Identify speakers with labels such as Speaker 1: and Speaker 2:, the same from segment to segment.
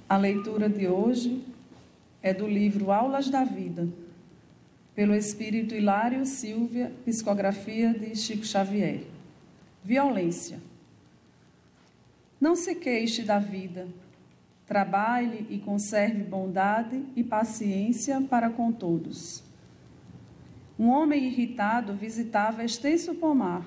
Speaker 1: A leitura de hoje é do livro Aulas da Vida, pelo espírito Hilário Silvia, psicografia de Chico Xavier. Violência. Não se queixe da vida, trabalhe e conserve bondade e paciência para com todos. Um homem irritado visitava extenso pomar,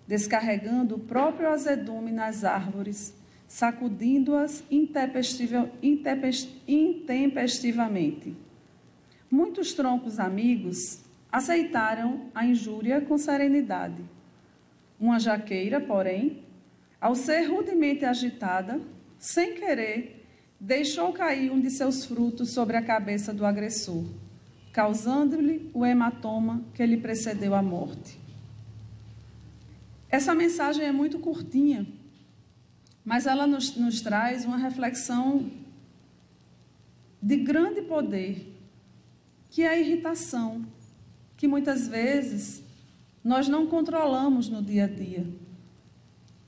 Speaker 1: descarregando o próprio azedume nas árvores, sacudindo-as intempestivamente. Muitos troncos amigos aceitaram a injúria com serenidade. Uma jaqueira, porém, ao ser rudemente agitada, sem querer, deixou cair um de seus frutos sobre a cabeça do agressor, causando-lhe o hematoma que lhe precedeu a morte. Essa mensagem é muito curtinha, mas ela nos traz uma reflexão de grande poder, que é a irritação, que muitas vezes nós não controlamos no dia a dia.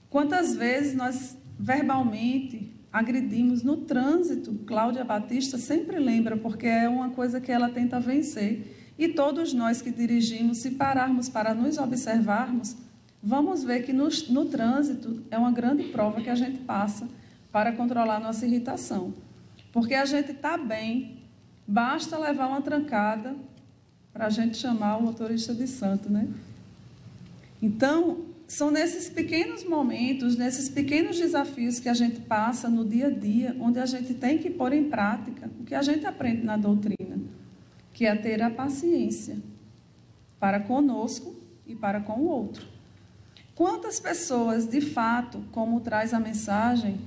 Speaker 1: Quantas vezes nós verbalmente agredimos no trânsito? Cláudia Batista sempre lembra, porque é uma coisa que ela tenta vencer. E todos nós que dirigimos, se pararmos para nos observarmos, vamos ver que no trânsito é uma grande prova que a gente passa para controlar nossa irritação. Porque a gente está bem, basta levar uma trancada para a gente chamar o motorista de santo, né? Então, são nesses pequenos momentos, nesses pequenos desafios que a gente passa no dia a dia, onde a gente tem que pôr em prática o que a gente aprende na doutrina, que é ter a paciência para conosco e para com o outro. Quantas pessoas, de fato, como traz a mensagem,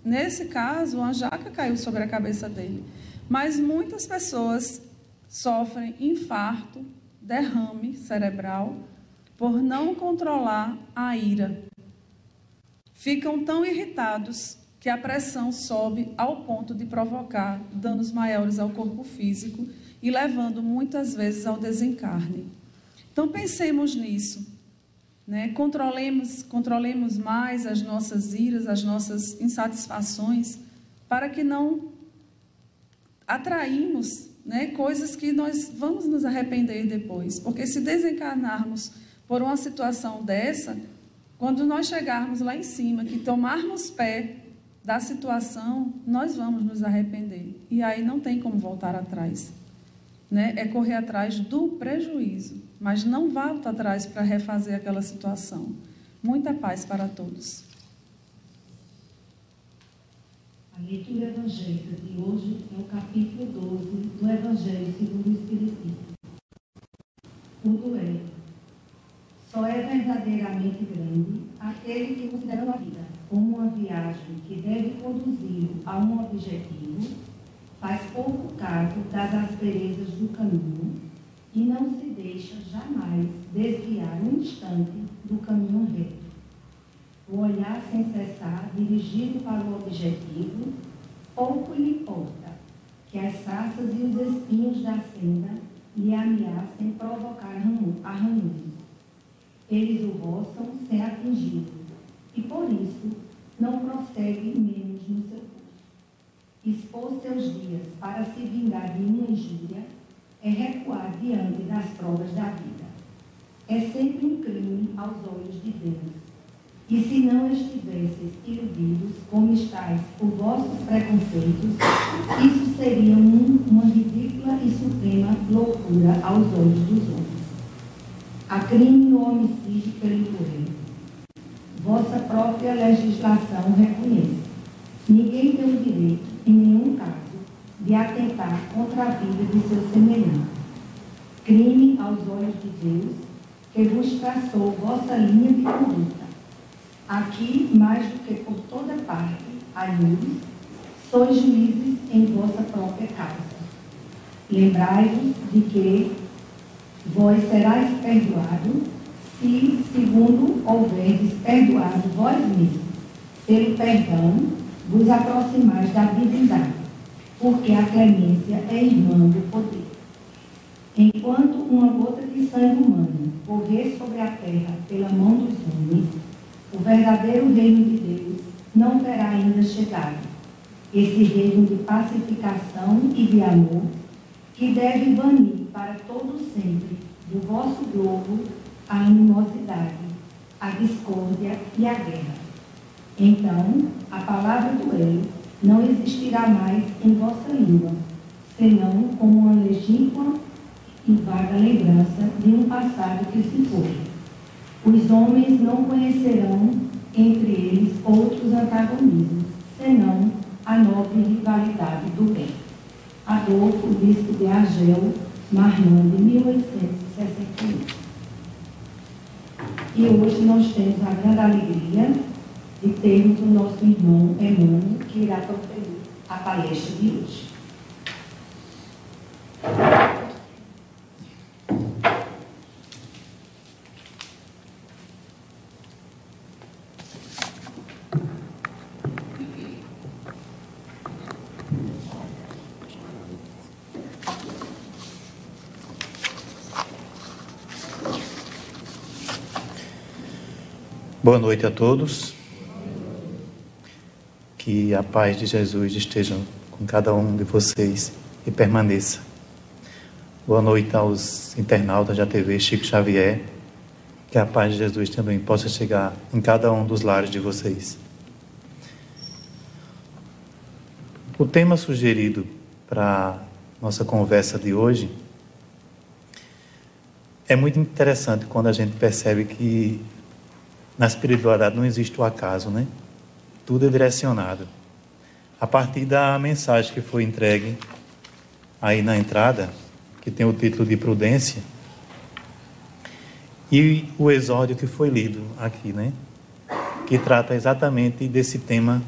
Speaker 1: nesse caso, uma jaca caiu sobre a cabeça dele, mas muitas pessoas sofrem infarto, derrame cerebral, por não controlar a ira. Ficam tão irritados que a pressão sobe ao ponto de provocar danos maiores ao corpo físico e levando muitas vezes ao desencarne. Então pensemos nisso, né? Controlemos mais as nossas iras, as nossas insatisfações, para que não atraímos, né, coisas que nós vamos nos arrepender depois. Porque se desencarnarmos por uma situação dessa, quando nós chegarmos lá em cima, que tomarmos pé da situação, nós vamos nos arrepender. E aí não tem como voltar atrás, né? É correr atrás do prejuízo, mas não volta atrás para refazer aquela situação. Muita paz para todos.
Speaker 2: A leitura evangélica de hoje é o capítulo 12 do Evangelho segundo o Espiritismo. Tudo é. Só é verdadeiramente grande aquele que, considerando a vida como uma viagem que deve conduzi-lo a um objetivo, faz pouco caso das asperezas do caminho e não se deixa jamais desviar um instante do caminho reto. O olhar sem cessar, dirigido para o objetivo, pouco lhe importa que as sarças e os espinhos da senda lhe ameacem provocar arranhões. Eles o roçam sem atingi-lo, e por isso não prossegue menos no seu curso. Expor seus dias para se vingar de uma injúria é recuar diante das provas da vida. É sempre um crime aos olhos de Deus. E se não estivesseis iludidos, como estáis por vossos preconceitos, isso seria uma ridícula e suprema loucura aos olhos dos homens. Há crime no homicídio pelo impureza. Vossa própria legislação reconhece. Ninguém tem o direito, em nenhum caso, de atentar contra a vida de seu semelhante. Crime aos olhos de Deus, que vos traçou vossa linha de conduta. Aqui, mais do que por toda parte, alhures, sois juízes em vossa própria causa. Lembrai-vos de que vós serais perdoado, se, segundo houverdes perdoado vós mesmos, pelo perdão, vos aproximais da divindade, porque a clemência é irmã do poder. Enquanto uma gota de sangue humano correr sobre a terra pela mão dos homens, o verdadeiro reino de Deus não terá ainda chegado. esse reino de pacificação e de amor, que deve banir para todo sempre do vosso globo a animosidade, a discórdia e a guerra. Então, a palavra duelo não existirá mais em vossa língua, senão como uma legítima e vaga lembrança de um passado que se foi. Os homens não conhecerão entre eles outros antagonismos, senão a nobre rivalidade do bem. Adolfo, bispo de Argel, Marmande, 1861. E hoje nós temos a grande alegria de termos o nosso irmão Emmanuel, que irá proferir a palestra de hoje.
Speaker 3: Boa noite a todos. Que a paz de Jesus esteja com cada um de vocês e permaneça. Boa noite aos internautas da TV Chico Xavier. Que a paz de Jesus também possa chegar em cada um dos lares de vocês. O tema sugerido para nossa conversa de hoje é muito interessante quando a gente percebe que na espiritualidade não existe o acaso, né? Tudo é direcionado. A partir da mensagem que foi entregue aí na entrada, que tem o título de Prudência, e o exórdio que foi lido aqui, né? Que trata exatamente desse tema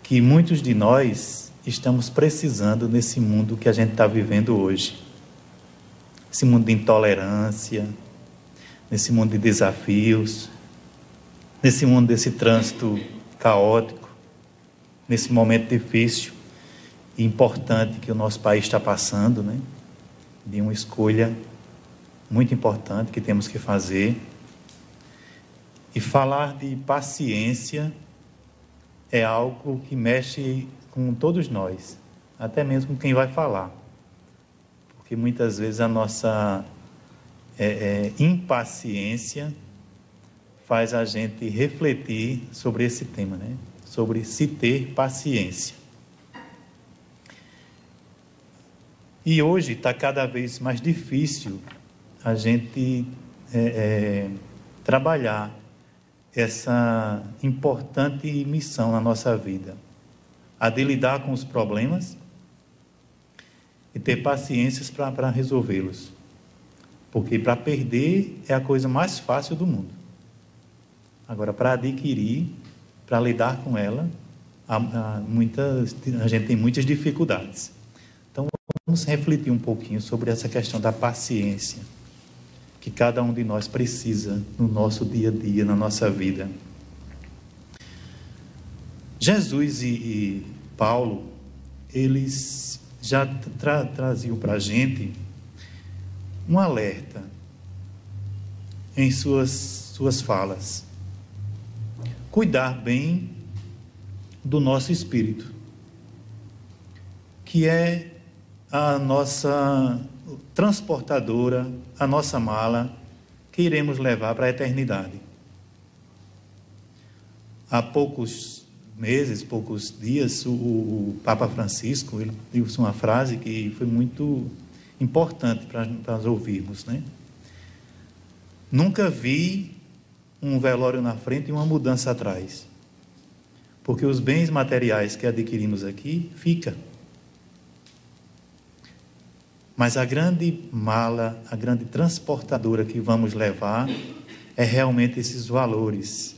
Speaker 3: que muitos de nós estamos precisando nesse mundo que a gente está vivendo hoje. Esse mundo de intolerância, nesse mundo de desafios, nesse mundo desse trânsito caótico, nesse momento difícil e importante que o nosso país está passando, né? De uma escolha muito importante que temos que fazer. E falar de paciência é algo que mexe com todos nós, até mesmo com quem vai falar. Porque muitas vezes a nossa impaciência faz a gente refletir sobre esse tema, né? Sobre se ter paciência. E hoje está cada vez mais difícil a gente trabalhar essa importante missão na nossa vida, a de lidar com os problemas e ter paciências para resolvê-los. Porque para perder é a coisa mais fácil do mundo. Agora, para adquirir, para lidar com ela, a gente tem muitas dificuldades. Então, vamos refletir um pouquinho sobre essa questão da paciência, que cada um de nós precisa no nosso dia a dia, na nossa vida. Jesus e Paulo, eles já traziam para a gente um alerta em suas falas. Cuidar bem do nosso espírito, que é a nossa transportadora, a nossa mala, que iremos levar para a eternidade. Há poucos meses, poucos dias, o Papa Francisco, ele disse uma frase que foi muito importante para nós ouvirmos, né? Nunca vi um velório na frente e uma mudança atrás. Porque os bens materiais que adquirimos aqui, fica. Mas a grande mala, a grande transportadora que vamos levar é realmente esses valores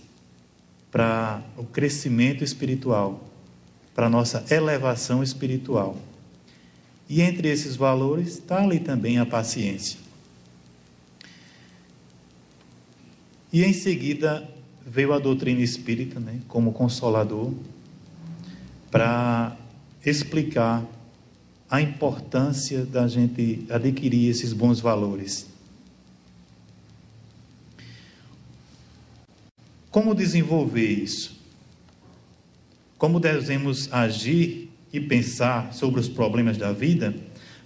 Speaker 3: para o crescimento espiritual, para a nossa elevação espiritual. E entre esses valores está ali também a paciência. E em seguida veio a doutrina espírita, né, como consolador, para explicar a importância da gente adquirir esses bons valores. Como desenvolver isso? como devemos agir e pensar sobre os problemas da vida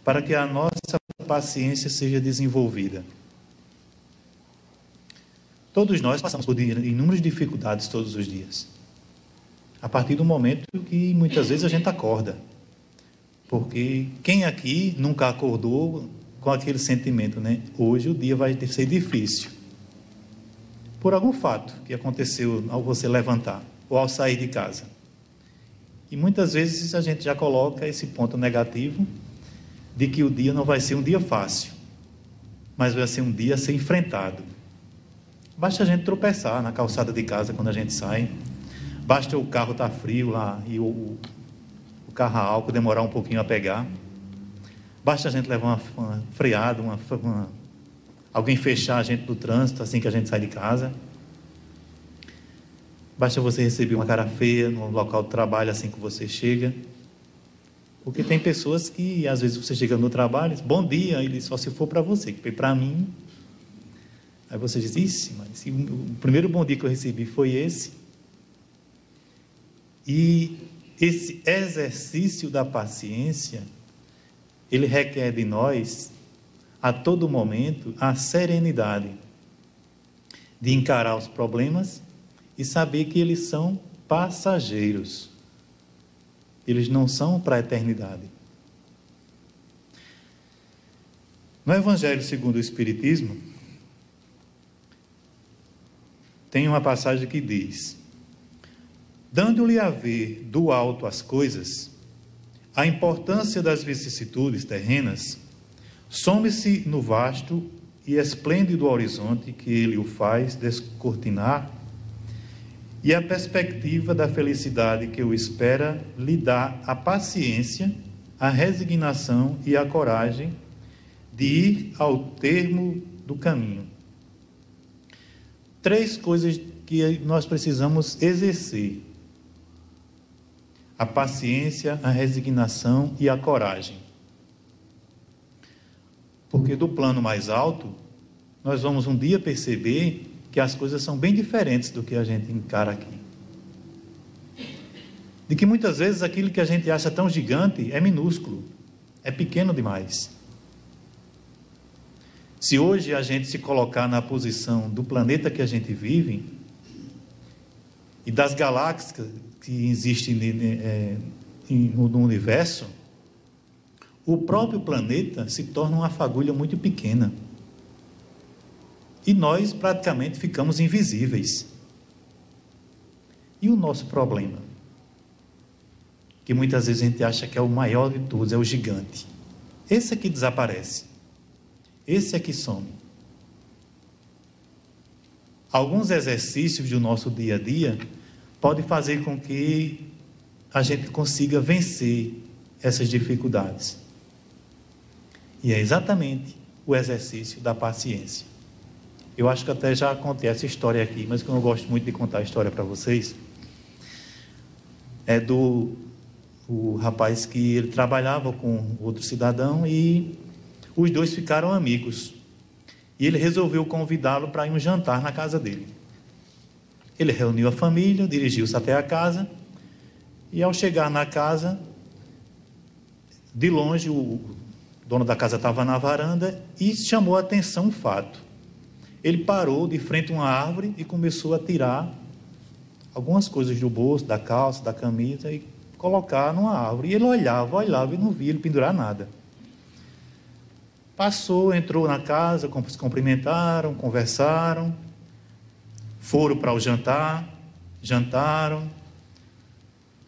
Speaker 3: para que a nossa paciência seja desenvolvida. Todos nós passamos por inúmeras dificuldades todos os dias. A partir do momento que muitas vezes a gente acorda. Porque quem aqui nunca acordou com aquele sentimento, né? Hoje o dia vai ser difícil. Por algum fato que aconteceu ao você levantar ou ao sair de casa. E muitas vezes a gente já coloca esse ponto negativo de que o dia não vai ser um dia fácil, mas vai ser um dia a ser enfrentado. Basta a gente tropeçar na calçada de casa quando a gente sai, basta o carro estar frio lá e o carro a álcool demorar um pouquinho a pegar, basta a gente levar uma freada, alguém fechar a gente do trânsito assim que a gente sai de casa, basta você receber uma cara feia no local de trabalho assim que você chega, porque tem pessoas que às vezes você chega no trabalho, bom dia, ele só se for para você, porque para mim, aí você diz, isso, mas o primeiro bom dia que eu recebi foi esse. E esse exercício da paciência, ele requer de nós, a todo momento, a serenidade de encarar os problemas e saber que eles são passageiros. Eles não são para a eternidade. No Evangelho segundo o Espiritismo, tem uma passagem que diz: dando-lhe a ver do alto as coisas, a importância das vicissitudes terrenas, some-se no vasto e esplêndido horizonte que ele o faz descortinar, e a perspectiva da felicidade que o espera lhe dá a paciência, a resignação e a coragem de ir ao termo do caminho. 3 coisas que nós precisamos exercer: a paciência, a resignação e a coragem. Porque do plano mais alto, nós vamos um dia perceber que as coisas são bem diferentes do que a gente encara aqui. De que muitas vezes aquilo que a gente acha tão gigante é minúsculo, é pequeno demais. Se hoje a gente se colocar na posição do planeta que a gente vive e das galáxias que existem no universo, o próprio planeta se torna uma fagulha muito pequena. E nós praticamente ficamos invisíveis. E o nosso problema? Que muitas vezes a gente acha que é o maior de todos, é o gigante. Esse é que desaparece. Esse é que some. Alguns exercícios do nosso dia a dia podem fazer com que a gente consiga vencer essas dificuldades. E é exatamente o exercício da paciência. Eu acho que até já contei essa história aqui, mas que eu não gosto muito de contar a história para vocês. É o rapaz que ele trabalhava com outro cidadão e os dois ficaram amigos. E ele resolveu convidá-lo para ir um jantar na casa dele. Ele reuniu a família, dirigiu-se até a casa e ao chegar na casa, de longe o dono da casa estava na varanda e chamou a atenção um fato. Ele parou de frente a uma árvore e começou a tirar algumas coisas do bolso, da calça, da camisa e colocar numa árvore. E ele olhava e não via ele pendurar nada. Passou, entrou na casa, se cumprimentaram, conversaram, foram para o jantar, jantaram.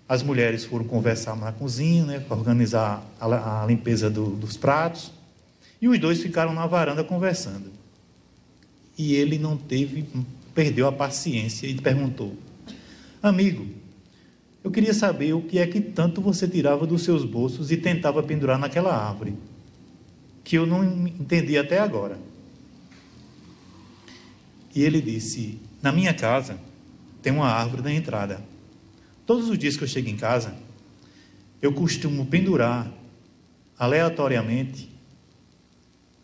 Speaker 3: As mulheres foram conversar na cozinha, né, para organizar a limpeza dos pratos. E os dois ficaram na varanda conversando. E ele perdeu a paciência e perguntou: amigo, eu queria saber o que é que tanto você tirava dos seus bolsos e tentava pendurar naquela árvore, que eu não entendi até agora. E ele disse: na minha casa tem uma árvore na entrada. Todos os dias que eu chego em casa, eu costumo pendurar aleatoriamente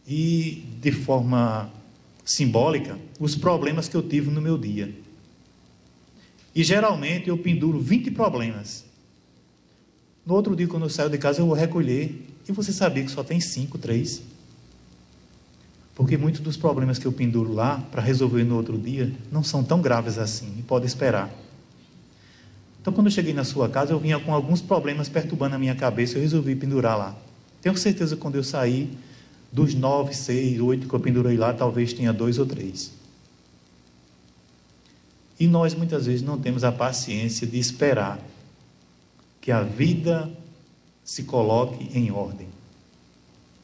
Speaker 3: e de forma simbólica os problemas que eu tive no meu dia. E geralmente eu penduro 20 problemas. No outro dia, quando eu saio de casa, eu vou recolher. E você sabia que só tem 5, 3? Porque muitos dos problemas que eu penduro lá, para resolver no outro dia, não são tão graves assim, e pode esperar. Então, quando eu cheguei na sua casa, eu vinha com alguns problemas perturbando a minha cabeça, eu resolvi pendurar lá. Tenho certeza que quando eu sair, dos 9, 6, 8 que eu pendurei lá, talvez tenha 2 ou 3. E nós, muitas vezes, não temos a paciência de esperar que a vida se coloque em ordem.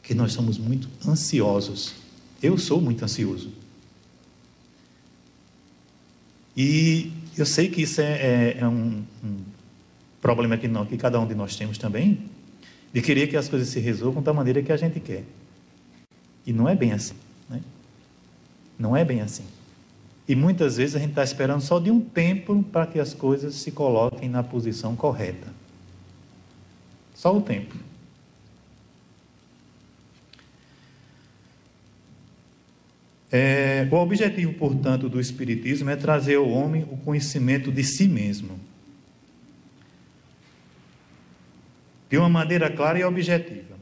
Speaker 3: Que nós somos muito ansiosos. Eu sou muito ansioso. E eu sei que isso é um problema que cada um de nós temos também, de querer que as coisas se resolvam da maneira que a gente quer. E não é bem assim, né? Não é bem assim. E muitas vezes a gente está esperando só de um tempo para que as coisas se coloquem na posição correta. Só o tempo. O objetivo, portanto, do Espiritismo é trazer ao homem o conhecimento de si mesmo, de uma maneira clara e objetiva,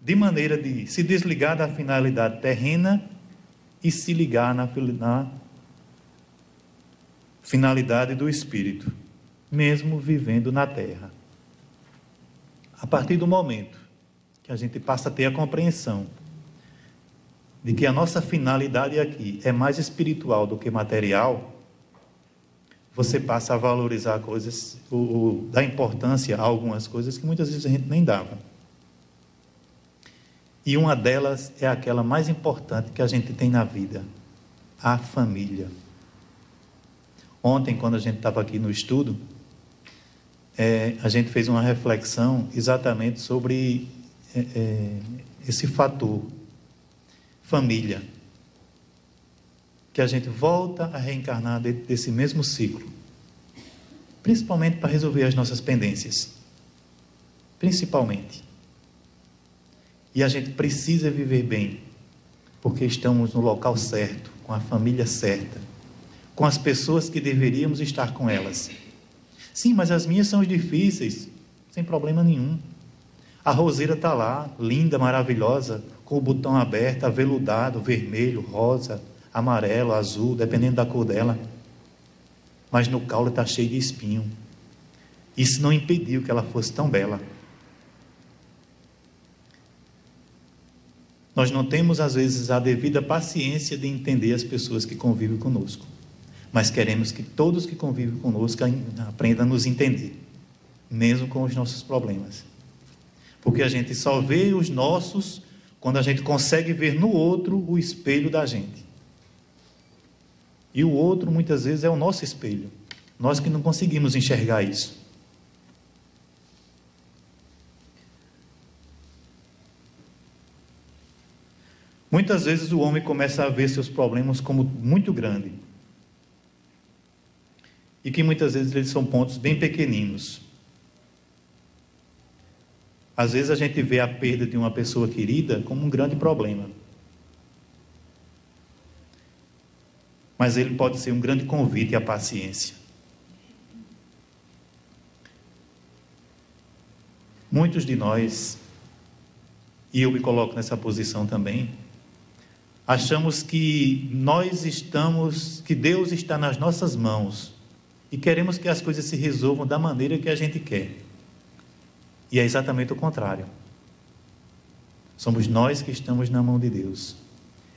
Speaker 3: de maneira de se desligar da finalidade terrena e se ligar na finalidade do Espírito, mesmo vivendo na Terra. A partir do momento que a gente passa a ter a compreensão de que a nossa finalidade aqui é mais espiritual do que material, você passa a valorizar coisas, dar importância a algumas coisas que muitas vezes a gente nem dava. E uma delas é aquela mais importante que a gente tem na vida, a família. Ontem, quando a gente estava aqui no estudo, a gente fez uma reflexão exatamente sobre esse fator, família, que a gente volta a reencarnar dentro desse mesmo ciclo, principalmente para resolver as nossas pendências, principalmente. E a gente precisa viver bem, porque estamos no local certo, com a família certa, com as pessoas que deveríamos estar com elas. Sim, mas as minhas são difíceis, sem problema nenhum. A roseira está lá, linda, maravilhosa, com o botão aberto, aveludado, vermelho, rosa, amarelo, azul, dependendo da cor dela. Mas no caule está cheio de espinho. Isso não impediu que ela fosse tão bela. Nós não temos, às vezes, a devida paciência de entender as pessoas que convivem conosco. Mas queremos que todos que convivem conosco aprendam a nos entender, mesmo com os nossos problemas. Porque a gente só vê os nossos quando a gente consegue ver no outro o espelho da gente. E o outro, muitas vezes, é o nosso espelho. Nós que não conseguimos enxergar isso. Muitas vezes o homem começa a ver seus problemas como muito grandes. E que muitas vezes eles são pontos bem pequeninos. Às vezes a gente vê a perda de uma pessoa querida como um grande problema. Mas ele pode ser um grande convite à paciência. Muitos de nós, e eu me coloco nessa posição também, achamos que que Deus está nas nossas mãos e queremos que as coisas se resolvam da maneira que a gente quer. E é exatamente o contrário. Somos nós que estamos na mão de Deus.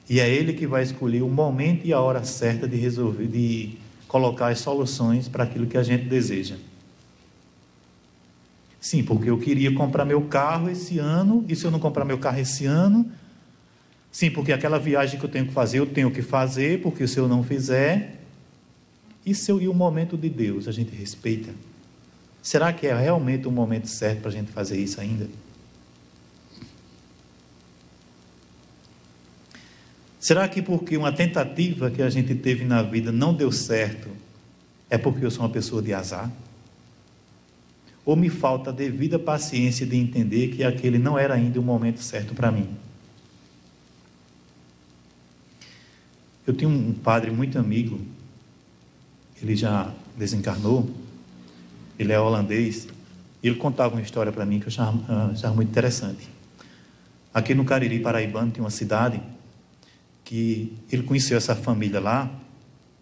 Speaker 3: E é Ele que vai escolher o momento e a hora certa de resolver, de colocar as soluções para aquilo que a gente deseja. Sim, porque eu queria comprar meu carro esse ano, e se eu não comprar meu carro esse ano, sim, porque aquela viagem que eu tenho que fazer, eu tenho que fazer, porque se eu não fizer, e o momento de Deus, a gente respeita? Será que é realmente o momento certo para a gente fazer isso ainda? Será que porque uma tentativa que a gente teve na vida não deu certo, é porque eu sou uma pessoa de azar? Ou me falta a devida paciência de entender que aquele não era ainda o momento certo para mim? Eu tinha um padre muito amigo, ele já desencarnou, ele é holandês, e ele contava uma história para mim que eu achava muito interessante. Aqui no Cariri paraibano tem uma cidade que ele conheceu essa família lá,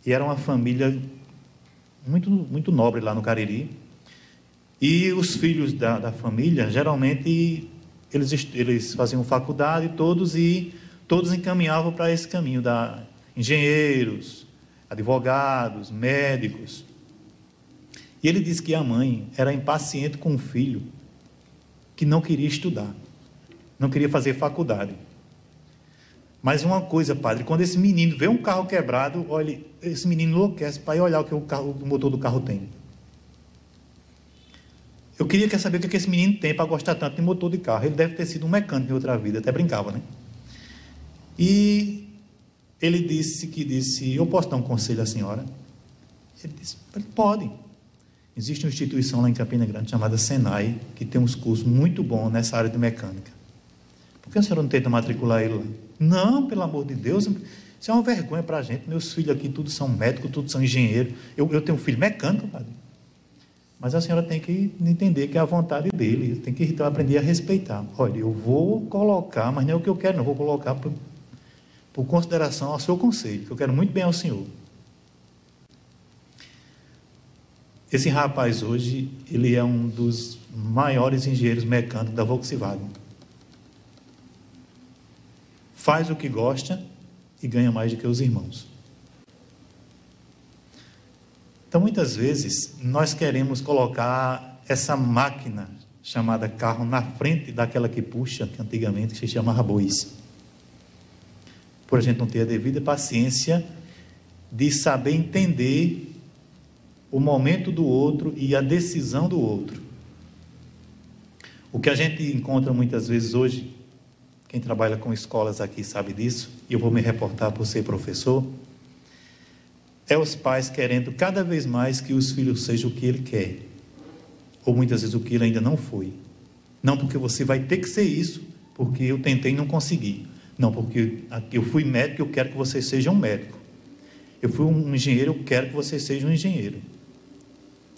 Speaker 3: e era uma família muito nobre lá no Cariri, e os filhos da família, geralmente, eles faziam faculdade todos, e todos encaminhavam para esse caminho da engenheiros, advogados, médicos. E ele disse que a mãe era impaciente com o filho, que não queria estudar, não queria fazer faculdade. Mas uma coisa, padre, quando esse menino vê um carro quebrado, olha, esse menino enlouquece para ir olhar o que o motor do carro tem. Eu queria saber o que esse menino tem para gostar tanto de motor de carro. Ele deve ter sido um mecânico em outra vida, até brincava, né? E ele disse, eu posso dar um conselho à senhora? Ele disse, pode. Existe uma instituição lá em Campina Grande chamada Senai, que tem uns cursos muito bons nessa área de mecânica. Por que a senhora não tenta matricular ele lá? Não, pelo amor de Deus, isso é uma vergonha para a gente. Meus filhos aqui todos são médicos, todos são engenheiros. Eu tenho um filho mecânico, padre. Mas a senhora tem que entender que é a vontade dele, tem que então, aprender a respeitar. Olha, eu vou colocar, mas não é o que eu quero, não. Eu vou colocar por consideração ao seu conselho, que eu quero muito bem ao senhor. Esse rapaz hoje, ele é um dos maiores engenheiros mecânicos da Volkswagen. Faz o que gosta e ganha mais do que os irmãos. Então, muitas vezes, nós queremos colocar essa máquina chamada carro na frente daquela que puxa, que antigamente se chamava bois. Por a gente não ter a devida paciência de saber entender o momento do outro e a decisão do outro. O que a gente encontra muitas vezes hoje, quem trabalha com escolas aqui sabe disso, e eu vou me reportar por ser professor, é os pais querendo cada vez mais que os filhos sejam o que ele quer, ou muitas vezes o que ele ainda não foi. Não porque você vai ter que ser isso, porque eu tentei e não consegui. Não, porque eu fui médico, eu quero que você seja um médico. Eu fui um engenheiro, eu quero que você seja um engenheiro.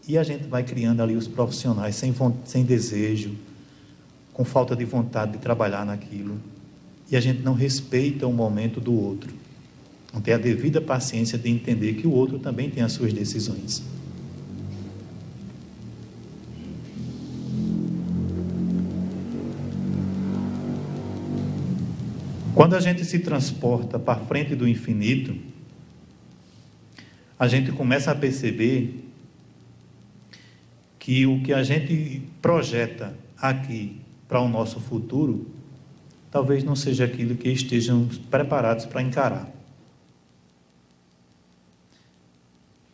Speaker 3: E a gente vai criando ali os profissionais sem desejo, com falta de vontade de trabalhar naquilo, e a gente não respeita o momento do outro, não tem a devida paciência de entender que o outro também tem as suas decisões. Quando a gente se transporta para a frente do infinito, a gente começa a perceber que o que a gente projeta aqui para o nosso futuro, talvez não seja aquilo que estejam preparados para encarar.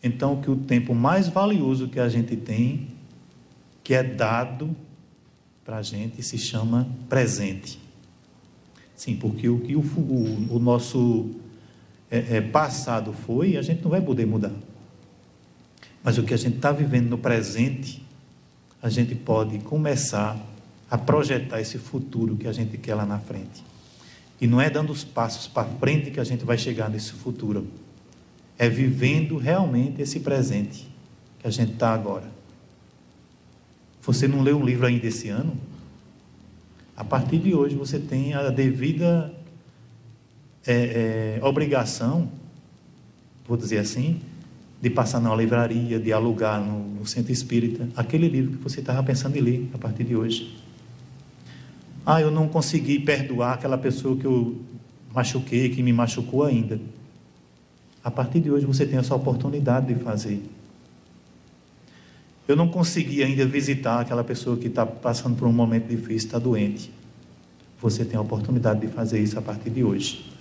Speaker 3: Então, que o tempo mais valioso que a gente tem, que é dado para a gente, se chama presente. Sim, porque o que o nosso passado foi, a gente não vai poder mudar. Mas o que a gente está vivendo no presente, a gente pode começar a projetar esse futuro que a gente quer lá na frente. E não é dando os passos para frente que a gente vai chegar nesse futuro. É vivendo realmente esse presente que a gente está agora. Você não leu um livro ainda esse ano? A partir de hoje você tem a devida obrigação, vou dizer assim, de passar na livraria, de alugar no centro espírita, aquele livro que você estava pensando em ler a partir de hoje. Ah, eu não consegui perdoar aquela pessoa que eu machuquei, que me machucou ainda. A partir de hoje você tem essa oportunidade de fazer. Eu não consegui ainda visitar aquela pessoa que está passando por um momento difícil, está doente. Você tem a oportunidade de fazer isso a partir de hoje.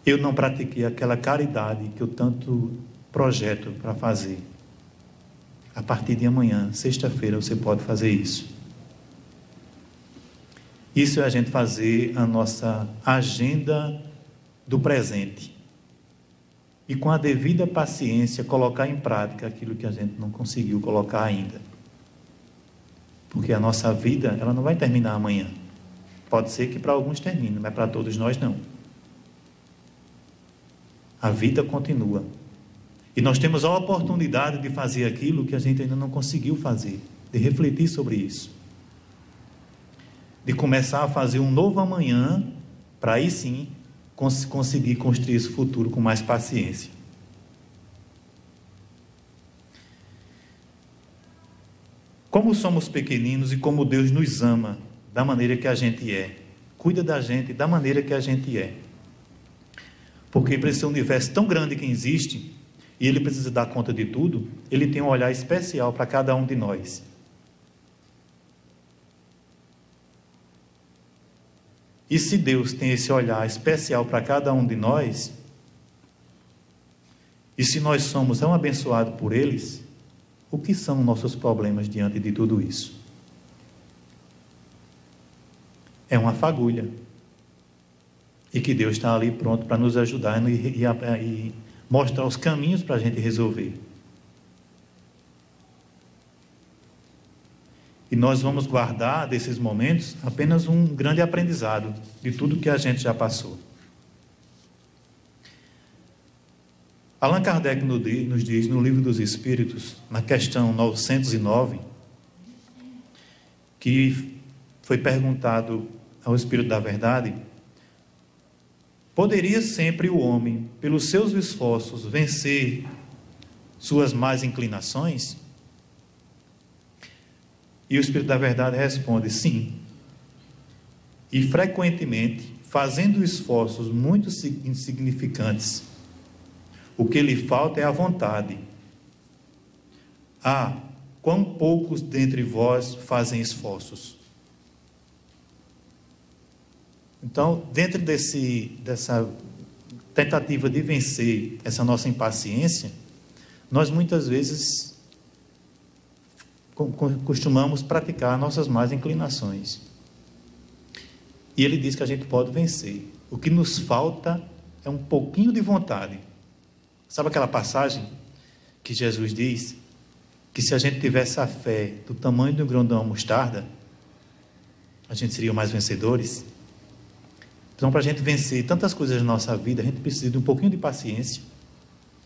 Speaker 3: Eu não pratiquei aquela caridade que eu tanto projeto para fazer. A partir de amanhã, sexta-feira, você pode fazer isso. Isso é a gente fazer a nossa agenda do presente. E com a devida paciência, colocar em prática aquilo que a gente não conseguiu colocar ainda. Porque a nossa vida, ela não vai terminar amanhã. Pode ser que para alguns termine, mas para todos nós não. A vida continua. E nós temos a oportunidade de fazer aquilo que a gente ainda não conseguiu fazer, de refletir sobre isso. De começar a fazer um novo amanhã, para aí sim conseguir construir esse futuro com mais paciência. Como somos pequeninos e como Deus nos ama da maneira que a gente é. Cuida da gente da maneira que a gente é. Porque para esse universo tão grande que existe, e Ele precisa dar conta de tudo, Ele tem um olhar especial para cada um de nós. E se Deus tem esse olhar especial para cada um de nós, e se nós somos tão abençoados por eles, o que são nossos problemas diante de tudo isso? É uma fagulha. E que Deus está ali pronto para nos ajudar e mostrar os caminhos para a gente resolver. E nós vamos guardar desses momentos apenas um grande aprendizado de tudo que a gente já passou. Allan Kardec nos diz no Livro dos Espíritos, na questão 909, que foi perguntado ao Espírito da Verdade: poderia sempre o homem, pelos seus esforços, vencer suas más inclinações? E o Espírito da Verdade responde: sim. E frequentemente, fazendo esforços muito insignificantes, o que lhe falta é a vontade. Ah, quão poucos dentre vós fazem esforços. Então, dentro dessa tentativa de vencer essa nossa impaciência, nós muitas vezes costumamos praticar nossas más inclinações. E ele diz que a gente pode vencer. O que nos falta é um pouquinho de vontade. Sabe aquela passagem que Jesus diz que se a gente tivesse a fé do tamanho de um grão de uma mostarda, a gente seria mais vencedores? Então, para a gente vencer tantas coisas na nossa vida, a gente precisa de um pouquinho de paciência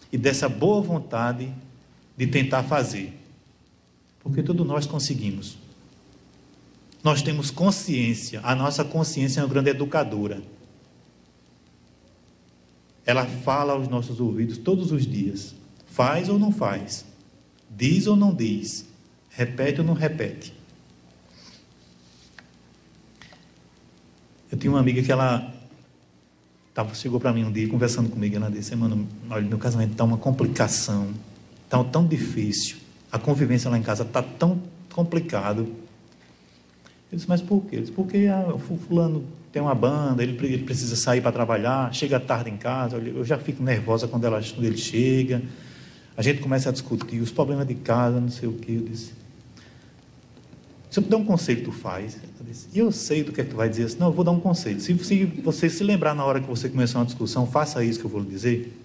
Speaker 3: e dessa boa vontade de tentar fazer. Porque todos nós conseguimos. Nós temos consciência, a nossa consciência é uma grande educadora. Ela fala aos nossos ouvidos todos os dias. Faz ou não faz? Diz ou não diz? Repete ou não repete? Eu tinha uma amiga que ela chegou para mim um dia conversando comigo. Ela disse: mano, olha, meu casamento está uma complicação, está tão difícil. A convivência lá em casa está tão complicado. Eu disse: mas por quê? Eu disse: porque o fulano tem uma banda, ele precisa sair para trabalhar, chega tarde em casa, eu já fico nervosa quando ele chega, a gente começa a discutir os problemas de casa, não sei o que. Eu disse: se eu te dar um conselho, tu faz? Eu disse: e eu sei do que é que tu vai dizer. Eu disse: não, eu vou dar um conselho. Se você se lembrar na hora que você começar uma discussão, faça isso que eu vou lhe dizer.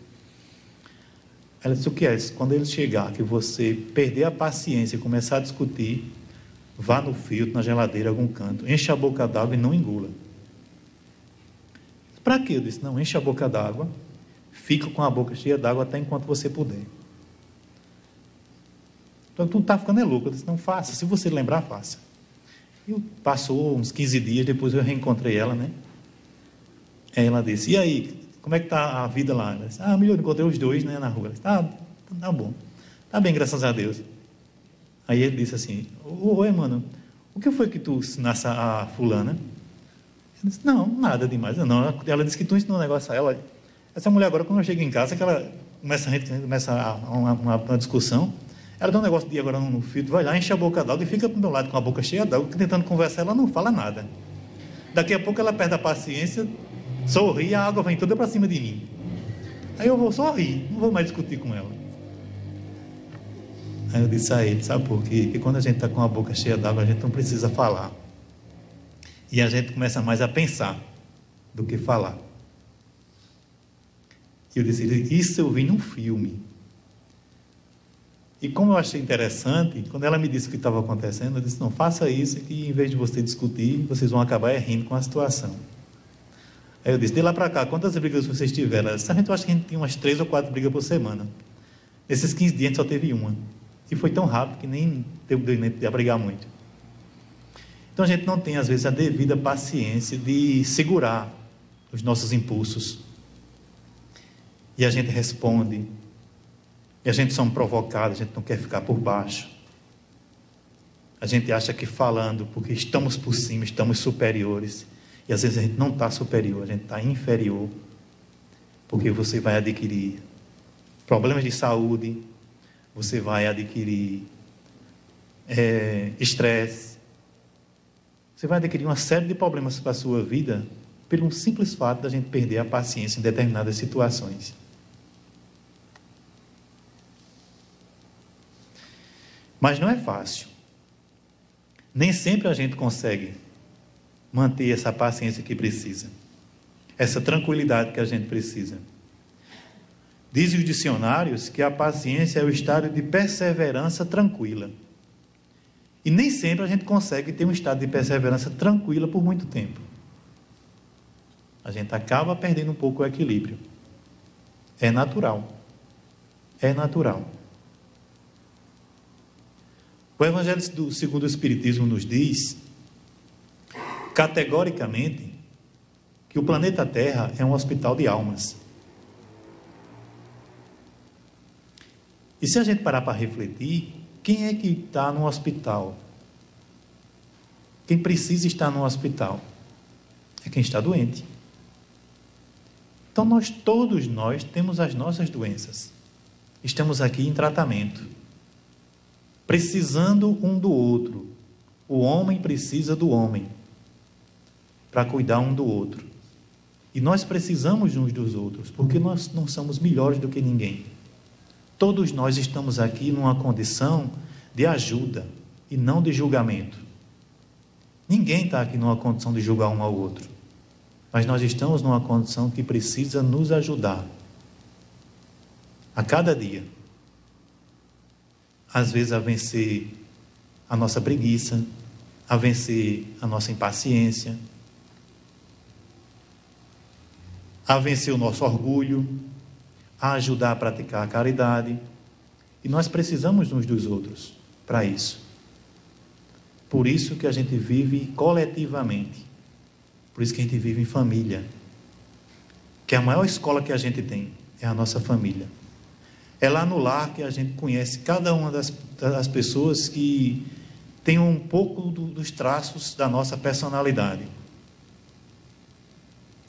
Speaker 3: Ela disse: o que é isso? Quando ele chegar, que você perder a paciência e começar a discutir, vá no filtro, na geladeira, algum canto, enche a boca d'água e não engula. Para quê? Eu disse: não, enche a boca d'água, fica com a boca cheia d'água até enquanto você puder. Então, tu está ficando louco. Eu disse: não, faça, se você lembrar, faça. E passou uns 15 dias, depois eu reencontrei ela, né? Aí ela disse: e aí, como é que está a vida lá? Ela disse: melhor, encontrei os dois, né, na rua. Ela disse: tá bom, tá bem, graças a Deus. Aí ele disse assim: oi, mano, o que foi que tu ensinaste a fulana? Eu disse: não, nada demais. Não, ela disse que tu ensinou um negócio a ela. Essa mulher agora, quando eu chego em casa, que ela começa uma discussão, ela dá um negócio de agora no filtro, vai lá, enche a boca d'água e fica do meu lado com a boca cheia d'água, tentando conversar, ela não fala nada. Daqui a pouco ela perde a paciência, sorri, a água vem toda para cima de mim. Aí eu vou só rir, não vou mais discutir com ela. Aí eu disse a ele: sabe por quê? Porque quando a gente está com a boca cheia d'água, a gente não precisa falar. E a gente começa mais a pensar do que falar. E eu disse: isso eu vi num filme. E como eu achei interessante, quando ela me disse o que estava acontecendo, eu disse: não, faça isso, que em vez de você discutir, vocês vão acabar rindo com a situação. Aí eu disse, de lá para cá, quantas brigas vocês tiveram? A gente acha que a gente tinha umas 3 ou 4 brigas por semana. Nesses 15 dias a gente só teve uma. E foi tão rápido que nem deu de brigar muito. Então a gente não tem, às vezes, a devida paciência de segurar os nossos impulsos. E a gente responde. E a gente somos provocados, a gente não quer ficar por baixo. A gente acha que falando, porque estamos por cima, estamos superiores. E às vezes a gente não está superior, a gente está inferior. Porque você vai adquirir problemas de saúde, você vai adquirir estresse, você vai adquirir uma série de problemas para a sua vida pelo simples fato da gente perder a paciência em determinadas situações. Mas não é fácil. Nem sempre a gente consegue manter essa paciência que precisa, essa tranquilidade que a gente precisa. Dizem os dicionários que a paciência é o estado de perseverança tranquila. E nem sempre a gente consegue ter um estado de perseverança tranquila por muito tempo. A gente acaba perdendo um pouco o equilíbrio. É natural. É natural. O Evangelho segundo o Espiritismo nos diz, categoricamente, que o planeta Terra é um hospital de almas. E se a gente parar para refletir, quem é que está no hospital? Quem precisa estar no hospital? É quem está doente. Então todos nós temos as nossas doenças. Estamos aqui em tratamento, precisando um do outro. O homem precisa do homem para cuidar um do outro. E nós precisamos uns dos outros, porque nós não somos melhores do que ninguém. Todos nós estamos aqui numa condição de ajuda e não de julgamento. Ninguém está aqui numa condição de julgar um ao outro. Mas nós estamos numa condição que precisa nos ajudar. A cada dia. Às vezes a vencer a nossa preguiça, a vencer a nossa impaciência, a vencer o nosso orgulho, a ajudar a praticar a caridade. E nós precisamos uns dos outros para isso. Por isso que a gente vive coletivamente. Por isso que a gente vive em família. Que a maior escola que a gente tem é a nossa família. É lá no lar que a gente conhece cada uma das pessoas que tem um pouco dos traços da nossa personalidade.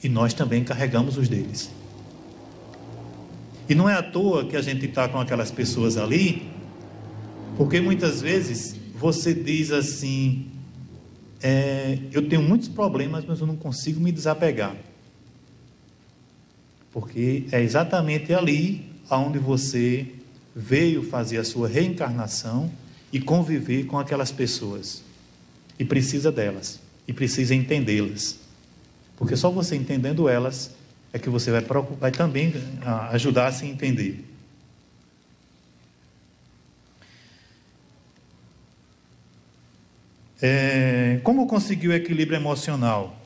Speaker 3: E nós também carregamos os deles. E não é à toa que a gente está com aquelas pessoas ali, porque muitas vezes você diz assim, eu tenho muitos problemas, mas eu não consigo me desapegar. Porque é exatamente ali onde você veio fazer a sua reencarnação e conviver com aquelas pessoas. E precisa delas, e precisa entendê-las. Porque só você entendendo elas é que você vai também ajudar a se entender. Como conseguir o equilíbrio emocional?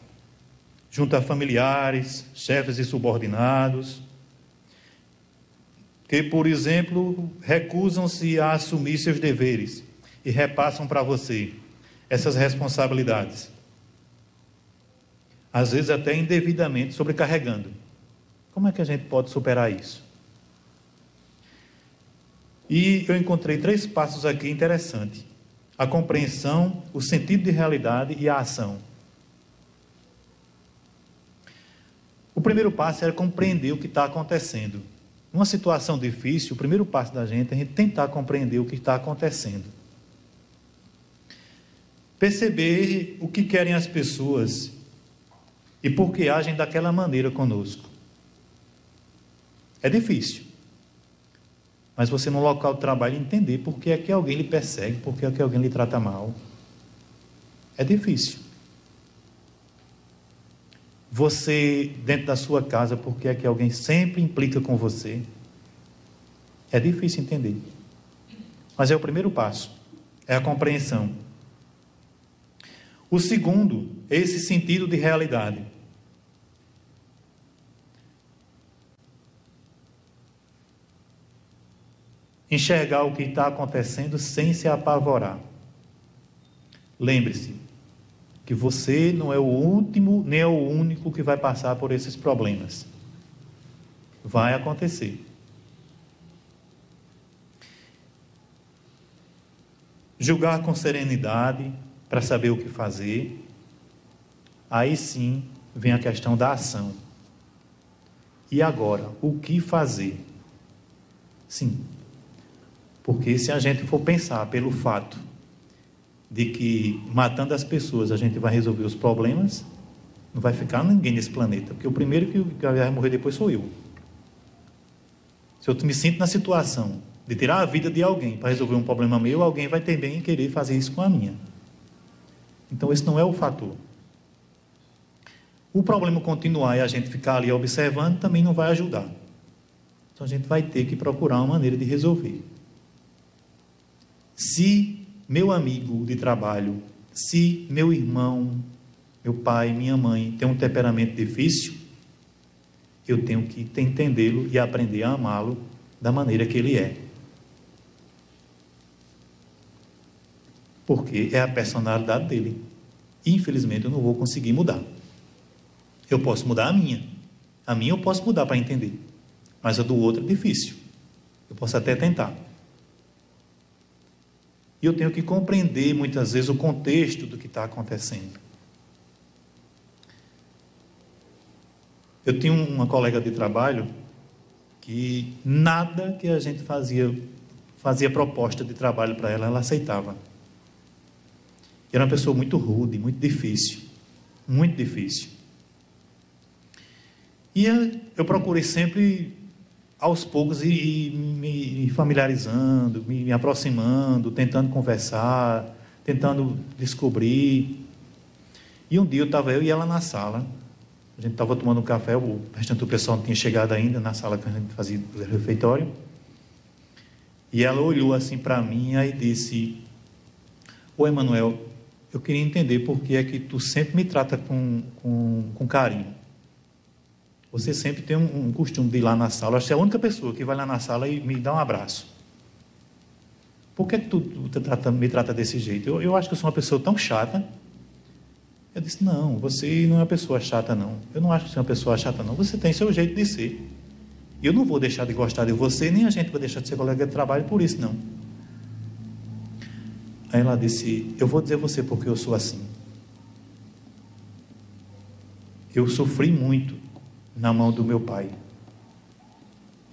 Speaker 3: Junto a familiares, chefes e subordinados, que, por exemplo, recusam-se a assumir seus deveres e repassam para você essas responsabilidades. Às vezes até indevidamente sobrecarregando. Como é que a gente pode superar isso? E eu encontrei 3 passos aqui interessantes. A compreensão, o sentido de realidade e a ação. O primeiro passo era compreender o que está acontecendo. Numa situação difícil, o primeiro passo da gente é a gente tentar compreender o que está acontecendo. Perceber o que querem as pessoas e por que agem daquela maneira conosco. É difícil. Mas você no local de trabalho entender por que é que alguém lhe persegue, por que é que alguém lhe trata mal. É difícil. Você, dentro da sua casa, por que é que alguém sempre implica com você. É difícil entender. Mas é o primeiro passo. É a compreensão. O segundo é esse sentido de realidade. enxergar o que está acontecendo sem se apavorar. Lembre-se que você não é o último nem é o único que vai passar por esses problemas. Vai acontecer. Julgar com serenidade para saber o que fazer. Aí sim vem a questão da ação. E agora, o que fazer? Sim, porque se a gente for pensar pelo fato de que matando as pessoas a gente vai resolver os problemas, não vai ficar ninguém nesse planeta, porque o primeiro que vai morrer depois sou eu. Se eu me sinto na situação de tirar a vida de alguém para resolver um problema meu, alguém vai também querer fazer isso com a minha. Então esse não é o fator. O problema continuar e a gente ficar ali observando também não vai ajudar. Então a gente vai ter que procurar uma maneira de resolver. Se meu amigo de trabalho, se meu irmão, meu pai, minha mãe tem um temperamento difícil, eu tenho que entendê-lo e aprender a amá-lo da maneira que ele é. Porque é a personalidade dele. Infelizmente eu não vou conseguir mudar. Eu posso mudar a minha. A minha eu posso mudar para entender. Mas a do outro é difícil. Eu posso até tentar. E eu tenho que compreender muitas vezes o contexto do que está acontecendo. Eu tinha uma colega de trabalho que nada que a gente fazia proposta de trabalho para ela, ela aceitava. Era uma pessoa muito rude, muito difícil. Muito difícil. E eu procurei sempre, aos poucos, ir me familiarizando, me aproximando, tentando conversar, tentando descobrir. E um dia estava eu e ela na sala. A gente estava tomando um café, o restante do pessoal não tinha chegado ainda na sala que a gente fazia o refeitório. E ela olhou assim para mim e disse: "Ô Emanuel, eu queria entender por que é que tu sempre me trata com carinho. Você sempre tem um costume de ir lá na sala. Acho que é a única pessoa que vai lá na sala e me dá um abraço. Por que tu me trata desse jeito? Eu acho que eu sou uma pessoa tão chata." Eu disse: "Não, você não é uma pessoa chata, não. Eu não acho que você é uma pessoa chata, não. Você tem seu jeito de ser. E eu não vou deixar de gostar de você, nem a gente vai deixar de ser colega de trabalho por isso, não." Aí ela disse: "Eu vou dizer a você porque eu sou assim. Eu sofri muito na mão do meu pai.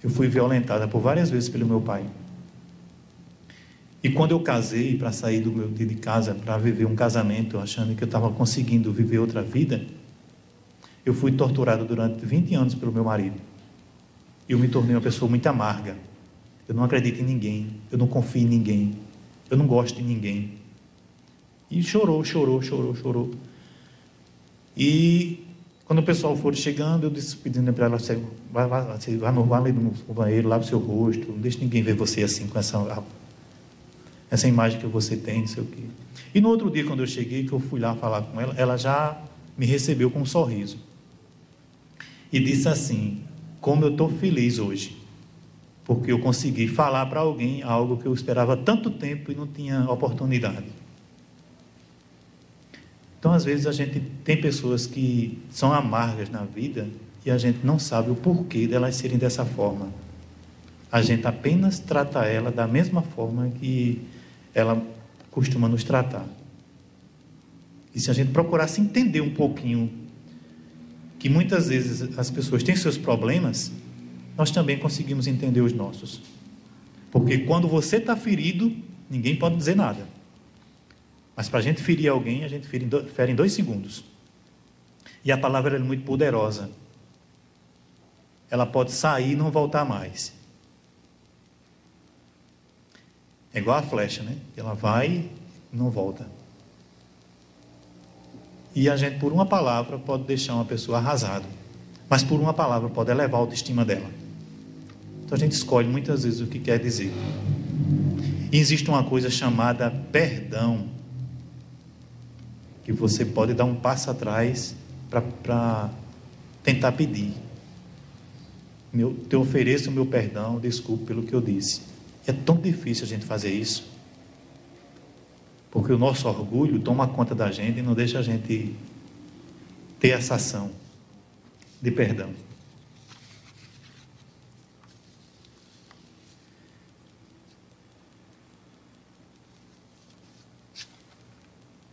Speaker 3: Eu fui violentada por várias vezes pelo meu pai. E quando eu casei, para sair de casa, para viver um casamento, achando que eu estava conseguindo viver outra vida, eu fui torturado durante 20 anos pelo meu marido. E eu me tornei uma pessoa muito amarga. Eu não acredito em ninguém, eu não confio em ninguém, eu não gosto de ninguém." E chorou. E quando o pessoal for chegando, eu disse, pedindo para ela: "Vá ali no banheiro, lave o seu rosto, não deixe ninguém ver você assim, com essa imagem que você tem, não sei o quê." E no outro dia, quando eu cheguei, que eu fui lá falar com ela, ela já me recebeu com um sorriso. E disse assim: "Como eu estou feliz hoje, porque eu consegui falar para alguém algo que eu esperava tanto tempo e não tinha oportunidade." Então, às vezes, a gente tem pessoas que são amargas na vida e a gente não sabe o porquê delas serem dessa forma. A gente apenas trata ela da mesma forma que ela costuma nos tratar. E se a gente procurasse entender um pouquinho que muitas vezes as pessoas têm seus problemas, nós também conseguimos entender os nossos. Porque quando você está ferido, ninguém pode dizer nada. Mas para a gente ferir alguém, a gente fere em 2 segundos. E a palavra é muito poderosa. Ela pode sair e não voltar mais. É igual a flecha, né? Ela vai e não volta. E a gente, por uma palavra, pode deixar uma pessoa arrasada. Mas por uma palavra pode elevar a autoestima dela. Então a gente escolhe muitas vezes o que quer dizer. E existe uma coisa chamada perdão, que você pode dar um passo atrás para tentar pedir. Te ofereço o meu perdão, desculpe pelo que eu disse. É tão difícil a gente fazer isso, porque o nosso orgulho toma conta da gente e não deixa a gente ter essa ação de perdão.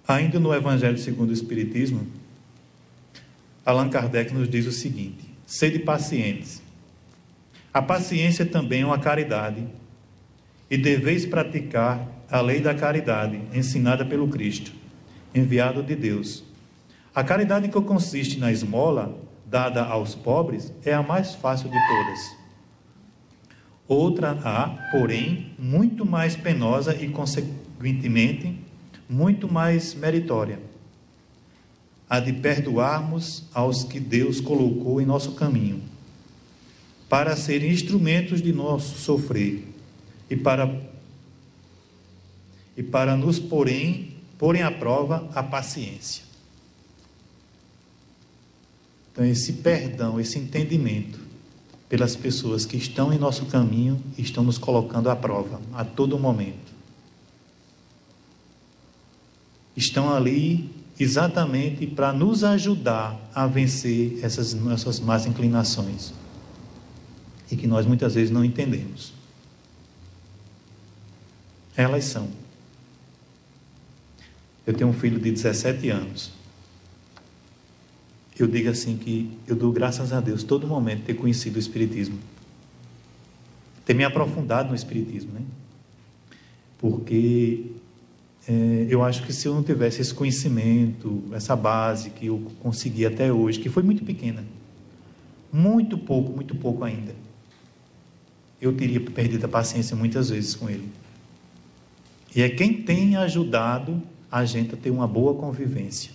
Speaker 3: Ainda no Evangelho segundo o Espiritismo, Allan Kardec nos diz o seguinte: sede pacientes. A paciência também é uma caridade, e deveis praticar a lei da caridade, ensinada pelo Cristo, enviado de Deus. A caridade que consiste na esmola dada aos pobres é a mais fácil de todas. Outra há, porém, muito mais penosa e, consequentemente, muito mais meritória: a de perdoarmos aos que Deus colocou em nosso caminho, para serem instrumentos de nosso sofrer, e para nos porem à prova a paciência. Então, esse perdão, esse entendimento pelas pessoas que estão em nosso caminho, estão nos colocando à prova a todo momento. Estão ali exatamente para nos ajudar a vencer essas nossas más inclinações, e que nós muitas vezes não entendemos. Elas são. Eu tenho um filho de 17 anos. Eu digo assim que eu dou graças a Deus todo momento ter conhecido o Espiritismo, ter me aprofundado no Espiritismo, né? Porque eu acho que se eu não tivesse esse conhecimento, essa base que eu consegui até hoje, que foi muito pequena, muito pouco ainda, eu teria perdido a paciência muitas vezes com ele. E é quem tem ajudado a gente a ter uma boa convivência.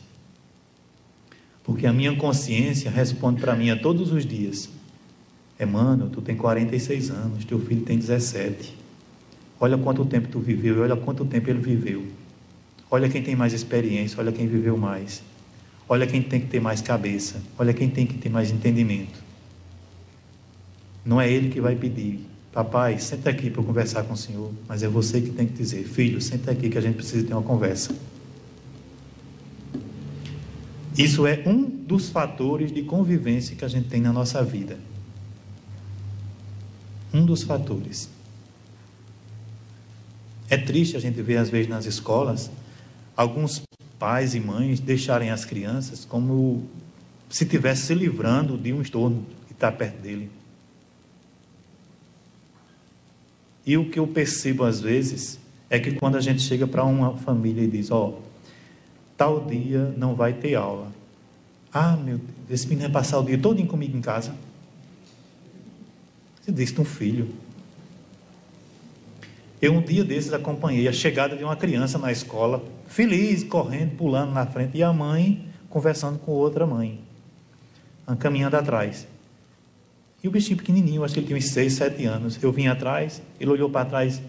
Speaker 3: Porque a minha consciência responde para mim a todos os dias: Emmanuel, tu tem 46 anos, teu filho tem 17. Olha quanto tempo tu viveu e olha quanto tempo ele viveu. Olha quem tem mais experiência, olha quem viveu mais. Olha quem tem que ter mais cabeça, olha quem tem que ter mais entendimento. Não é ele que vai pedir: papai, senta aqui para eu conversar com o senhor. Mas é você que tem que dizer: filho, senta aqui que a gente precisa ter uma conversa. Isso é um dos fatores de convivência que a gente tem na nossa vida. Um dos fatores. É triste a gente ver, às vezes, nas escolas, alguns pais e mães deixarem as crianças como se estivesse se livrando de um estorno que está perto dele. E o que eu percebo, às vezes, é que quando a gente chega para uma família e diz: tal dia não vai ter aula. Ah, meu Deus, esse menino vai passar o dia todinho comigo em casa. Você disse de um filho. Eu um dia desses acompanhei a chegada de uma criança na escola, feliz, correndo, pulando na frente, e a mãe conversando com outra mãe, caminhando atrás. E o bichinho pequenininho, acho que ele tinha uns 6, 7 anos. Eu vim atrás, ele olhou para trás: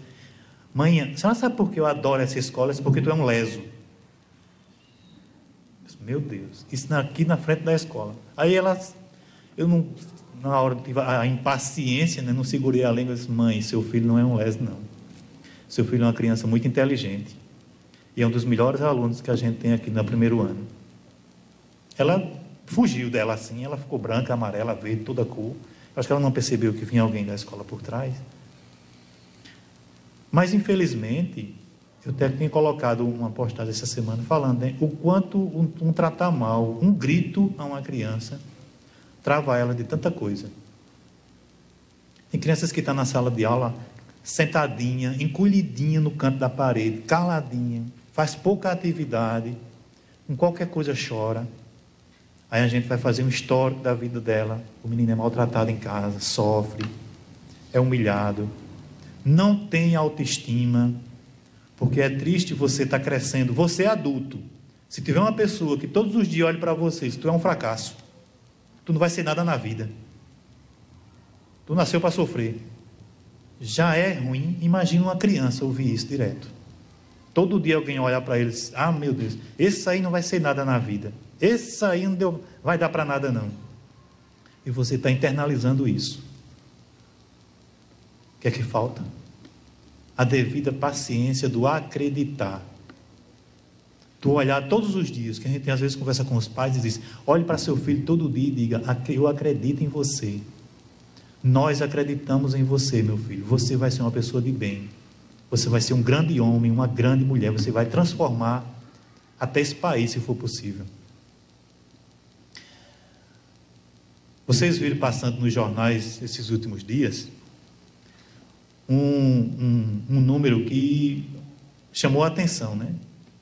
Speaker 3: mãe, a senhora sabe por que eu adoro essa escola? É porque tu é um leso. Meu Deus, isso aqui na frente da escola. Aí eu não, na hora tive a impaciência, né, não segurei a língua e disse: mãe, seu filho não é um leso, não. Seu filho é uma criança muito inteligente e é um dos melhores alunos que a gente tem aqui no primeiro ano. Ela fugiu dela assim, ela ficou branca, amarela, verde, toda cor. Acho que ela não percebeu que vinha alguém da escola por trás. Mas, infelizmente, eu até tenho colocado uma postagem essa semana falando, né, o quanto um tratar mal, um grito a uma criança, trava ela de tanta coisa. Tem crianças que estão na sala de aula, sentadinha, encolhidinha no canto da parede, caladinha, faz pouca atividade, com qualquer coisa chora. Aí a gente vai fazer um histórico da vida dela. O menino é maltratado em casa, sofre, é humilhado, não tem autoestima, porque é triste você estar crescendo, você é adulto. Se tiver uma pessoa que todos os dias olha para você, se tu é um fracasso, tu não vai ser nada na vida. Tu nasceu para sofrer. Já é ruim, imagina uma criança ouvir isso direto. Todo dia alguém olha para ele e diz: ah, meu Deus, esse aí não vai ser nada na vida. Esse aí não vai dar para nada não. E você está internalizando isso. O que é que falta? a devida paciência do acreditar. Tu olhar todos os dias, que a gente às vezes conversa com os pais e diz, olhe para seu filho todo dia e diga, eu acredito em você. Nós acreditamos em você, meu filho. Você vai ser uma pessoa de bem. Você vai ser um grande homem, uma grande mulher. Você vai transformar até esse país, se for possível. Vocês viram passando nos jornais esses últimos dias um número que chamou a atenção, né?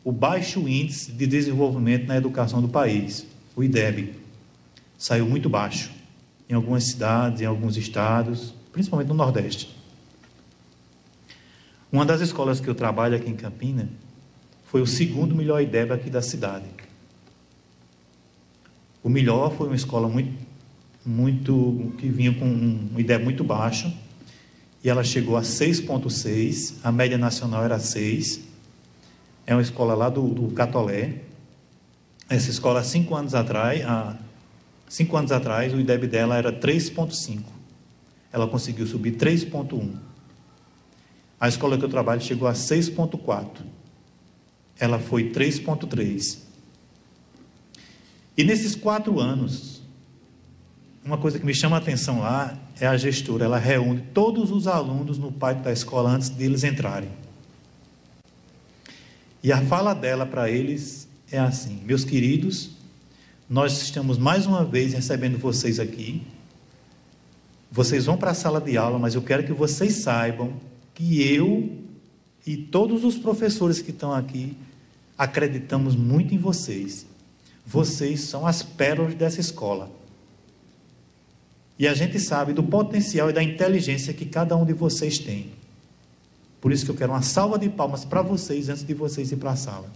Speaker 3: O baixo índice de desenvolvimento na educação do país, o IDEB, saiu muito baixo em algumas cidades, em alguns estados, principalmente no Nordeste. Uma das escolas que eu trabalho aqui em Campina foi o segundo melhor IDEB aqui da cidade. O melhor foi uma escola que vinha com um IDEB muito baixo, e ela chegou a 6,6, a média nacional era 6. É uma escola lá do Catolé. Essa escola, 5 anos atrás, o IDEB dela era 3,5. Ela conseguiu subir 3,1. A escola que eu trabalho chegou a 6,4. Ela foi 3,3. E nesses 4 anos, uma coisa que me chama a atenção lá é a gestora. Ela reúne todos os alunos no pátio da escola antes deles entrarem. E a fala dela para eles é assim: meus queridos, nós estamos mais uma vez recebendo vocês aqui. Vocês vão para a sala de aula, mas eu quero que vocês saibam que eu e todos os professores que estão aqui acreditamos muito em vocês. Vocês são as pérolas dessa escola. E a gente sabe do potencial e da inteligência que cada um de vocês tem. Por isso que eu quero uma salva de palmas para vocês antes de vocês ir para a sala.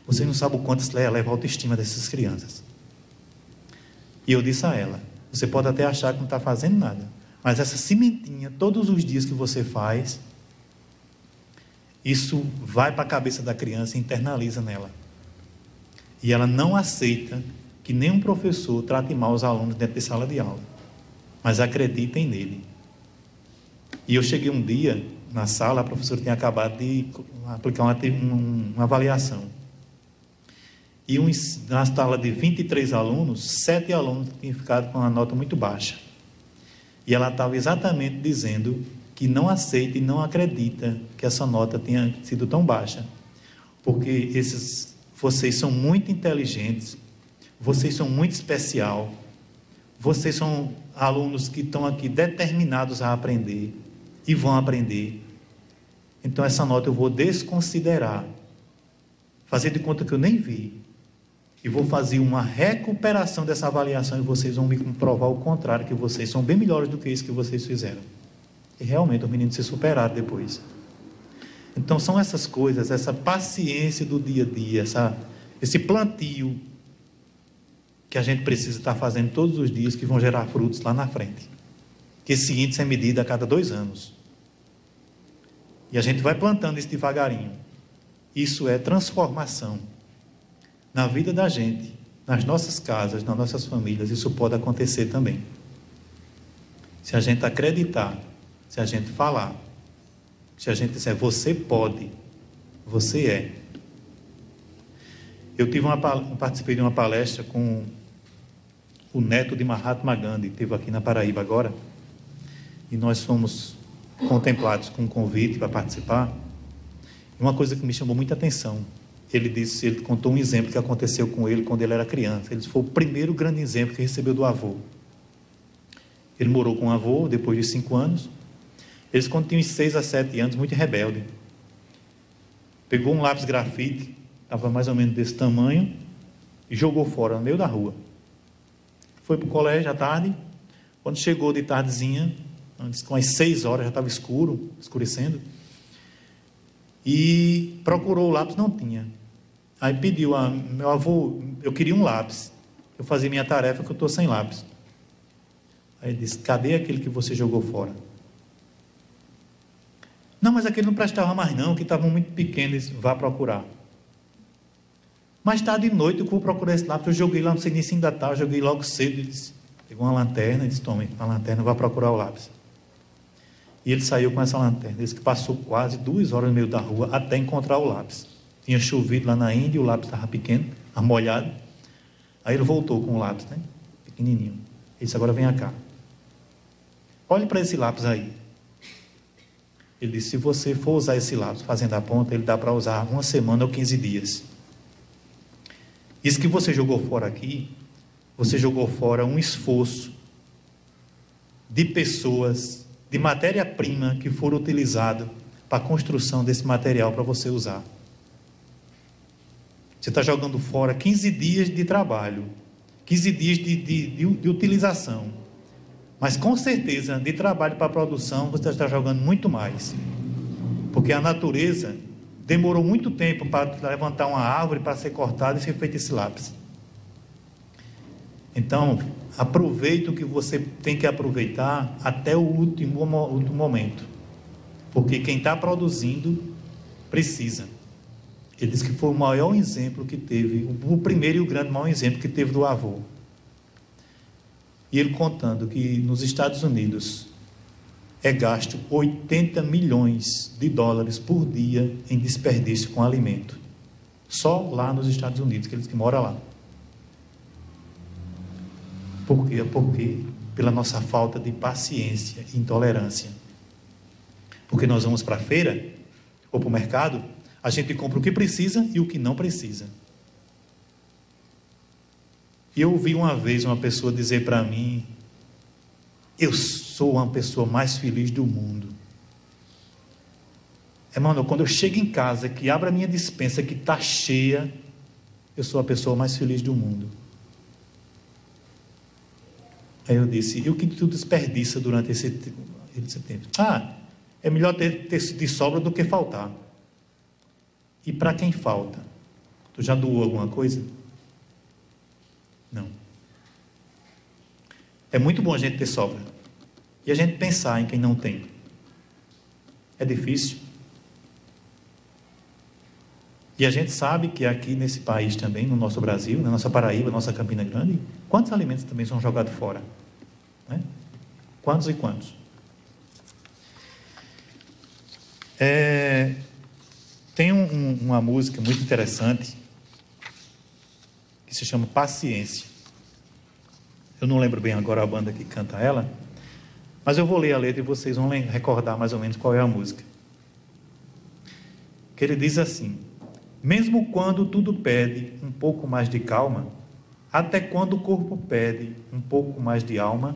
Speaker 3: Vocês não sabem o quanto isso leva a autoestima dessas crianças. E eu disse a ela, você pode até achar que não está fazendo nada, mas essa cimentinha, todos os dias que você faz, isso vai para a cabeça da criança e internaliza nela. E ela não aceita que nenhum professor trate mal os alunos dentro de sala de aula, mas acreditem nele. E eu cheguei um dia na sala, a professora tinha acabado de aplicar uma avaliação. E na sala de 23 alunos, 7 alunos tinham ficado com uma nota muito baixa. E ela estava exatamente dizendo que não aceita e não acredita que essa nota tenha sido tão baixa. Porque vocês são muito inteligentes, vocês são muito especial, vocês são alunos que estão aqui determinados a aprender e vão aprender. Então essa nota eu vou desconsiderar, fazer de conta que eu nem vi, e vou fazer uma recuperação dessa avaliação e vocês vão me comprovar o contrário, que vocês são bem melhores do que isso que vocês fizeram. E realmente os meninos se superaram depois. Então são essas coisas, essa paciência do dia a dia, esse plantio que a gente precisa estar fazendo todos os dias, que vão gerar frutos lá na frente. Que esse índice é medido a cada 2 anos. E a gente vai plantando isso devagarinho. Isso é transformação. Na vida da gente, nas nossas casas, nas nossas famílias, isso pode acontecer também. Se a gente acreditar, se a gente falar, se a gente disser, você pode, você é. Eu participei de uma palestra com o neto de Mahatma Gandhi, que esteve aqui na Paraíba agora, e nós fomos contemplados com um convite para participar. E uma coisa que me chamou muita atenção, ele contou um exemplo que aconteceu com ele quando ele era criança. Ele foi o primeiro grande exemplo que recebeu do avô. Ele morou com o avô depois de 5 anos. Eles, quando tinham 6 a 7 anos, muito rebelde, pegou um lápis grafite, estava mais ou menos desse tamanho, e jogou fora no meio da rua. Foi para o colégio à tarde. Quando chegou de tardezinha, antes, com as 6 horas, já estava escurecendo, e procurou o lápis, não tinha. Aí pediu a meu avô, eu queria um lápis, eu fazia minha tarefa que eu estou sem lápis. Aí ele disse, cadê aquele que você jogou fora? Não, mas aquele não prestava mais não, que estavam muito pequenos, vá procurar. Mais tarde de noite, eu vou procurar esse lápis, eu joguei lá, não sei nem se ainda está, eu joguei logo cedo, ele disse, pegou uma lanterna, e disse, tome a lanterna, vá procurar o lápis. E ele saiu com essa lanterna. Disse que passou quase 2 horas no meio da rua até encontrar o lápis. Tinha chovido lá na Índia, o lápis estava pequeno, molhado. Aí ele voltou com o lápis, né? Pequenininho. Ele disse, agora venha cá. Olhe para esse lápis aí. Ele disse, se você for usar esse lápis fazendo a ponta, ele dá para usar 1 semana ou 15 dias. Isso que você jogou fora aqui, você jogou fora um esforço de pessoas, de matéria-prima que foram utilizadas para a construção desse material para você usar. Você está jogando fora 15 dias de trabalho, 15 dias de utilização. Mas com certeza, de trabalho para a produção, você está jogando muito mais. Porque a natureza demorou muito tempo para levantar uma árvore, para ser cortada e ser feito esse lápis. Então, aproveite o que você tem que aproveitar até o último momento. Porque quem está produzindo, precisa. Ele disse que foi o maior exemplo que teve, o primeiro e o grande maior exemplo que teve do avô. E ele contando que nos Estados Unidos é gasto 80 milhões de dólares por dia em desperdício com alimento. Só lá nos Estados Unidos, que ele diz que mora lá. Por quê? Porque pela nossa falta de paciência e intolerância. Porque nós vamos para a feira ou para o mercado, a gente compra o que precisa e o que não precisa. E eu ouvi uma vez uma pessoa dizer para mim, eu sou uma pessoa mais feliz do mundo. Irmão, quando eu chego em casa, que abro a minha despensa, que está cheia, eu sou a pessoa mais feliz do mundo. Aí eu disse, e o que tu desperdiça durante esse tempo? É melhor ter de sobra do que faltar. E para quem falta? Tu já doou alguma coisa? Não. É muito bom a gente ter sobra. E a gente pensar em quem não tem. É difícil. E a gente sabe que aqui nesse país também, no nosso Brasil, na nossa Paraíba, na nossa Campina Grande, quantos alimentos também são jogados fora? Né? Quantos e quantos? Tem uma música muito interessante que se chama Paciência. Eu não lembro bem agora a banda que canta ela, mas eu vou ler a letra e vocês vão recordar mais ou menos qual é a música. Que ele diz assim: mesmo quando tudo pede um pouco mais de calma, até quando o corpo pede um pouco mais de alma,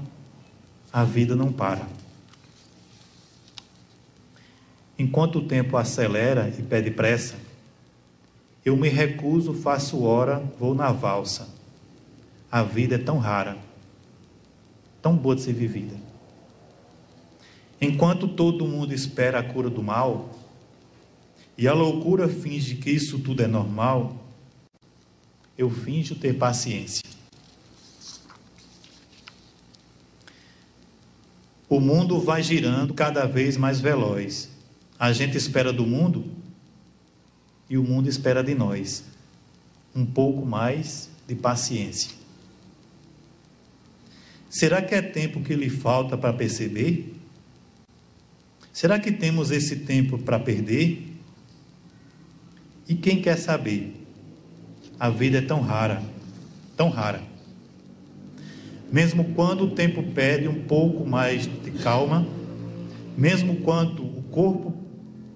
Speaker 3: a vida não para. Enquanto o tempo acelera e pede pressa, eu me recuso, faço hora, vou na valsa. A vida é tão rara, tão boa de ser vivida. Enquanto todo mundo espera a cura do mal, e a loucura finge que isso tudo é normal, eu finjo ter paciência. O mundo vai girando cada vez mais veloz. A gente espera do mundo e o mundo espera de nós um pouco mais de paciência. Será que é tempo que lhe falta para perceber? Será que temos esse tempo para perder? E quem quer saber? A vida é tão rara, tão rara. Mesmo quando o tempo pede um pouco mais de calma, mesmo quando o corpo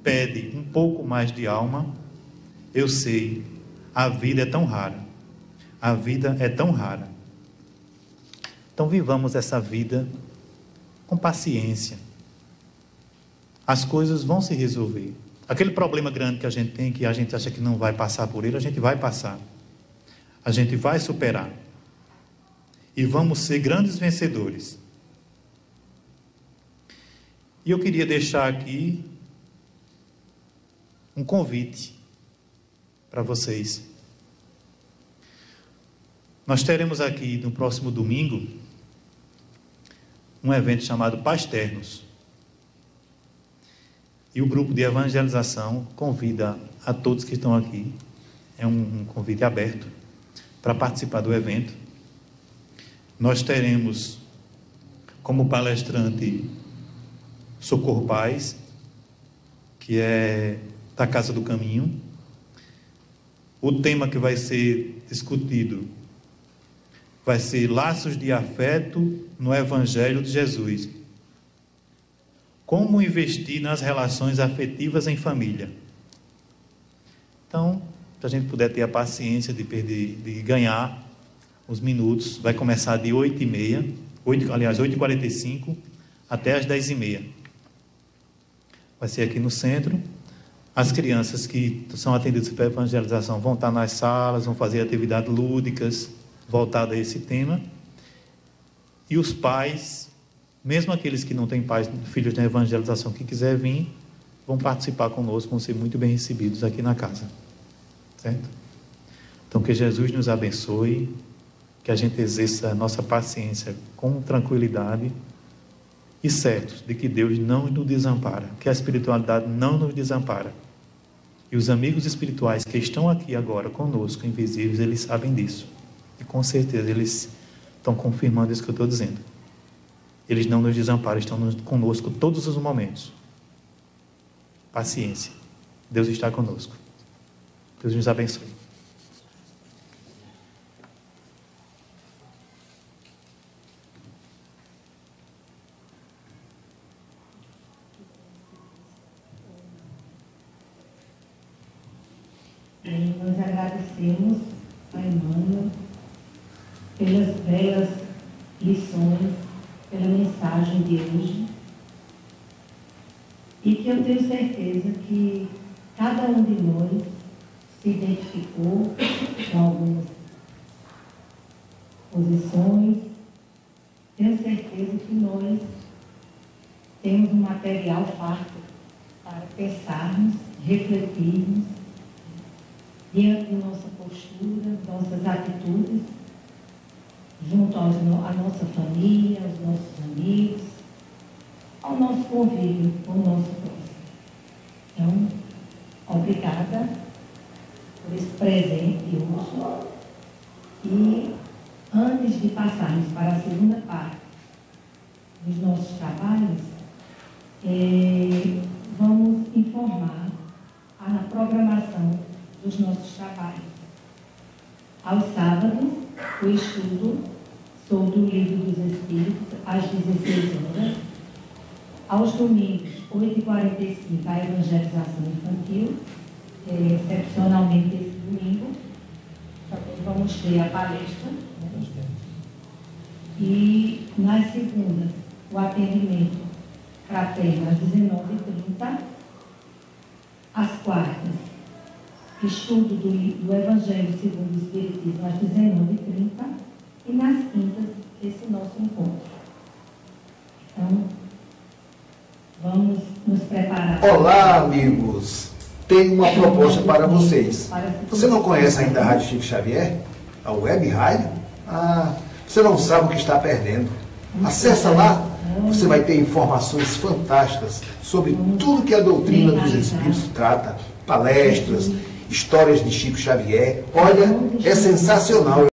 Speaker 3: pede um pouco mais de alma, eu sei, a vida é tão rara. A vida é tão rara. Então vivamos essa vida com paciência. As coisas vão se resolver. Aquele problema grande que a gente tem, que a gente acha que não vai passar por ele, a gente vai passar. A gente vai superar. E vamos ser grandes vencedores. E eu queria deixar aqui um convite para vocês. Nós teremos aqui no próximo domingo um evento chamado Pasternos. E o grupo de evangelização convida a todos que estão aqui, é um convite aberto para participar do evento. Nós teremos como palestrante Socorro Paz, que é da Casa do Caminho. O tema que vai ser discutido vai ser Laços de Afeto no Evangelho de Jesus. Como investir nas relações afetivas em família. Então, se a gente puder ter a paciência de ganhar os minutos, vai começar de 8h45 até as 10h30. Vai ser aqui no centro. As crianças que são atendidas pela evangelização vão estar nas salas, vão fazer atividades lúdicas voltadas a esse tema. E os pais, mesmo aqueles que não têm pais, filhos na evangelização, que quiser vir, vão participar conosco, vão ser muito bem recebidos aqui na casa. Certo? Então, que Jesus nos abençoe, que a gente exerça a nossa paciência com tranquilidade e certos de que Deus não nos desampara, que a espiritualidade não nos desampara. E os amigos espirituais que estão aqui agora conosco, invisíveis, eles sabem disso. E com certeza eles estão confirmando isso que eu estou dizendo. Eles não nos desamparam, estão conosco todos os momentos. Paciência. Deus está conosco. Deus nos abençoe.
Speaker 2: Nós agradecemos a Emmanuel pelas belas lições, pela mensagem de hoje, e que eu tenho certeza que cada um de nós se identificou com algumas posições. Tenho certeza que nós temos um material farto para pensarmos, refletirmos diante de nossa postura, nossas atitudes, junto à nossa família, aos nossos amigos, ao nosso convívio com o nosso próximo. Então, obrigada por esse presente de hoje. E antes de passarmos para a segunda parte dos nossos trabalhos, vamos informar a programação dos nossos trabalhos. Aos sábados, o estudo sobre o Livro dos Espíritos, às 16 horas. Aos domingos, 8h45, a evangelização infantil. Excepcionalmente, esse domingo, também vamos ter a palestra. Né? E nas segundas, o atendimento fraterno às 19h30. Às quartas, estudo do Evangelho segundo o Espiritismo às 19h30 e nas quintas, esse nosso encontro. Então, vamos nos preparar.
Speaker 4: Olá, amigos! Tenho uma proposta para vocês. Você não conhece ainda a Rádio Chico Xavier? A Web Rádio? Você não sabe o que está perdendo. Acesse lá, você vai ter informações fantásticas sobre tudo que a doutrina dos Espíritos trata, palestras, histórias de Chico Xavier. Olha, é sensacional.